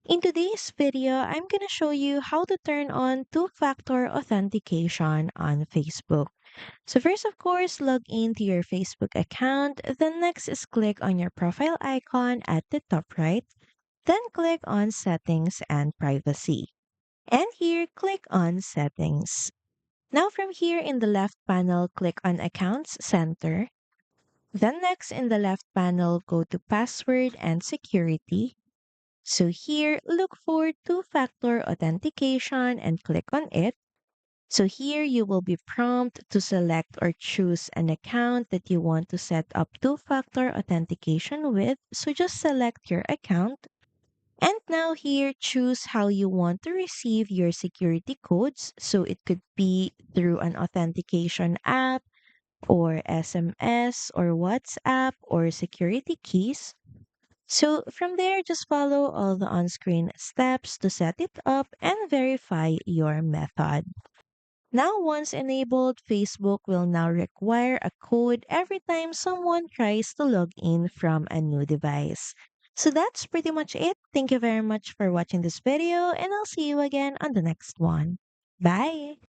In today's video, I'm going to show you how to turn on two-factor authentication on Facebook. So first, of course, log into your Facebook account. Then next is click on your profile icon at the top right. Then click on Settings and Privacy. And here, click on Settings. Now from here in the left panel, click on Accounts Center. Then next in the left panel, go to Password and Security. So here, look for two-factor authentication and click on it. So here you will be prompted to select or choose an account that you want to set up two-factor authentication with. So just select your account. And now here, choose how you want to receive your security codes. So it could be through an authentication app or SMS or WhatsApp or security keys. So from there, just follow all the on-screen steps to set it up and verify your method. Now, once enabled, Facebook will now require a code every time someone tries to log in from a new device. So that's pretty much it. Thank you very much for watching this video, and I'll see you again on the next one. Bye!